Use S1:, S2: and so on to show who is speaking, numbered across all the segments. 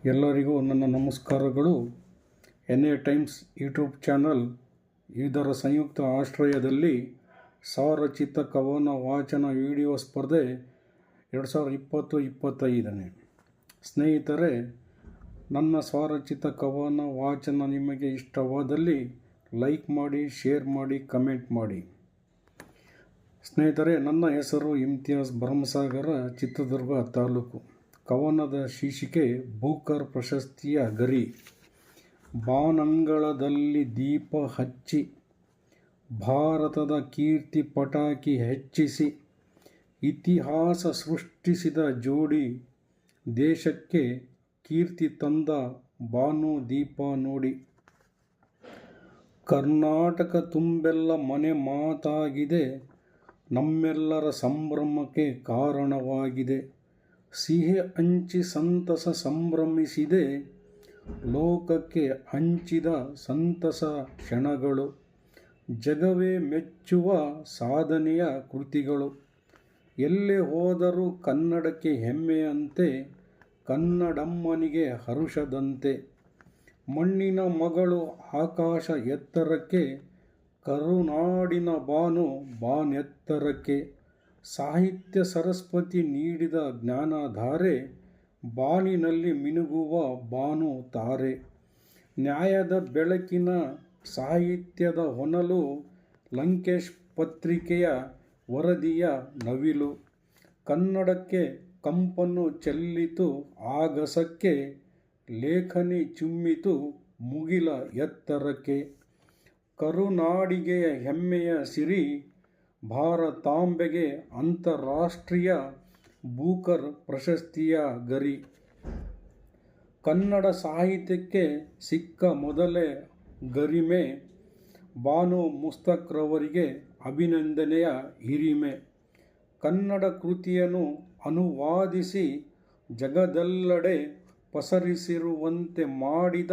S1: ಎಲ್ಲರಿಗೂ ನನ್ನ ನಮಸ್ಕಾರಗಳು. N A times YouTube channel ಇದರ ಸಂಯುಕ್ತ ಆಶ್ರಯದಲ್ಲಿ ಸ್ವರಚಿತ ಕವನ ವಾಚನ ವಿಡಿಯೋ ಸ್ಪರ್ಧೆ 2020-25. ಸ್ನೇಹಿತರೆ, ನನ್ನ ಸ್ವರಚಿತ ಕವನ ವಾಚನ ನಿಮಗೆ ಇಷ್ಟವಾದಲ್ಲಿ ಲೈಕ್ ಮಾಡಿ, ಶೇರ್ ಮಾಡಿ, ಕಮೆಂಟ್ ಮಾಡಿ. ಸ್ನೇಹಿತರೆ, ನನ್ನ ಹೆಸರು ಇಮ್ತಿಯಾಜ್ ಭರಮಸಾಗರ, ಚಿತ್ರದುರ್ಗ ತಾಲೂಕು. ಕವನದ ಶೀರ್ಷಿಕೆ ಬೂಕರ್ ಪ್ರಶಸ್ತಿಯ ಗರಿ. ಬಾನಂಗಳದಲ್ಲಿ ದೀಪ ಹಚ್ಚಿ ಭಾರತದ ಕೀರ್ತಿ ಪಟಾಕಿ ಹೆಚ್ಚಿಸಿ ಇತಿಹಾಸ ಸೃಷ್ಟಿಸಿದ ಜೋಡಿ, ದೇಶಕ್ಕೆ ಕೀರ್ತಿ ತಂದ ಬಾನು ದೀಪ ನೋಡಿ. ಕರ್ನಾಟಕ ತುಂಬೆಲ್ಲ ಮನೆ ಮಾತಾಗಿದೆ, ನಮ್ಮೆಲ್ಲರ ಸಂಭ್ರಮಕ್ಕೆ ಕಾರಣವಾಗಿದೆ. ಸಿಹಿ ಹಂಚಿ ಸಂತಸ ಸಂಭ್ರಮಿಸಿದೆ, ಲೋಕಕ್ಕೆ ಹಂಚಿದ ಸಂತಸ ಕ್ಷಣಗಳು. ಜಗವೇ ಮೆಚ್ಚುವ ಸಾಧನೆಯ ಕೃತಿಗಳು. ಎಲ್ಲೇ ಹೋದರೂ ಕನ್ನಡಕ್ಕೆ ಹೆಮ್ಮೆಯಂತೆ, ಕನ್ನಡಮ್ಮನಿಗೆ ಹರುಷದಂತೆ. ಮಣ್ಣಿನ ಮಗಳು ಆಕಾಶ ಎತ್ತರಕ್ಕೆ, ಕರುನಾಡಿನ ಬಾನು ಬಾನೆತ್ತರಕ್ಕೆ. ಸಾಹಿತ್ಯ ಸರಸ್ವತಿ ನೀಡಿದ ಜ್ಞಾನಧಾರೆ, ಬಾನಿನಲ್ಲಿ ಮಿನುಗುವ ಬಾನು ತಾರೆ. ನ್ಯಾಯದ ಬೆಳಕಿನ ಸಾಹಿತ್ಯದ ಹೊನಲು, ಲಂಕೇಶ್ ಪತ್ರಿಕೆಯ ವರದಿಯ ನವಿಲು. ಕನ್ನಡಕ್ಕೆ ಕಂಪನ್ನು ಚೆಲ್ಲಿತು ಆಗಸಕ್ಕೆ, ಲೇಖನಿ ಚಿಮ್ಮಿತು ಮುಗಿಲ ಎತ್ತರಕ್ಕೆ. ಕರುನಾಡಿಗೆ ಹೆಮ್ಮೆಯ ಸಿರಿ, ಭಾರತಾಂಬೆಗೆ ಅಂತಾರಾಷ್ಟ್ರೀಯ ಬೂಕರ್ ಪ್ರಶಸ್ತಿಯ ಗರಿ. ಕನ್ನಡ ಸಾಹಿತ್ಯಕ್ಕೆ ಸಿಕ್ಕ ಮೊದಲೇ ಗರಿಮೆ, ಬಾನು ಮುಸ್ತಕ್ರವರಿಗೆ ಅಭಿನಂದನೆಯ ಹಿರಿಮೆ. ಕನ್ನಡ ಕೃತಿಯನ್ನು ಅನುವಾದಿಸಿ ಜಗದೆಲ್ಲೆಡೆ ಪಸರಿಸಿರುವಂತೆ ಮಾಡಿದ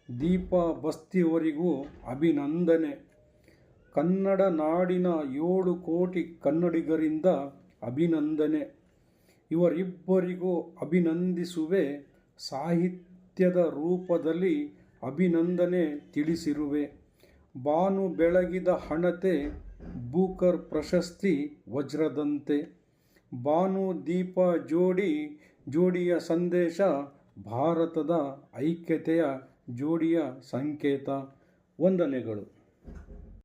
S1: ದೀಪ ಬಸ್ತಿಯವರಿಗೂ ಅಭಿನಂದನೆ. ಕನ್ನಡ ನಾಡಿನ 7 ಕೋಟಿ ಕನ್ನಡಿಗರಿಂದ ಅಭಿನಂದನೆ. ಇವರಿಬ್ಬರಿಗೂ ಅಭಿನಂದಿಸುವೆ, ಸಾಹಿತ್ಯದ ರೂಪದಲ್ಲಿ ಅಭಿನಂದನೆ ತಿಳಿಸಿರುವೆ. ಬಾನು ಬೆಳಗಿದ ಹಣತೆ, ಬೂಕರ್ ಪ್ರಶಸ್ತಿ ವಜ್ರದಂತೆ. ಬಾನು ದೀಪ ಜೋಡಿಯ ಸಂದೇಶ, ಭಾರತದ ಐಕ್ಯತೆಯ ಜೋಡಿಯ ಸಂಕೇತ. ವಂದನೆಗಳು.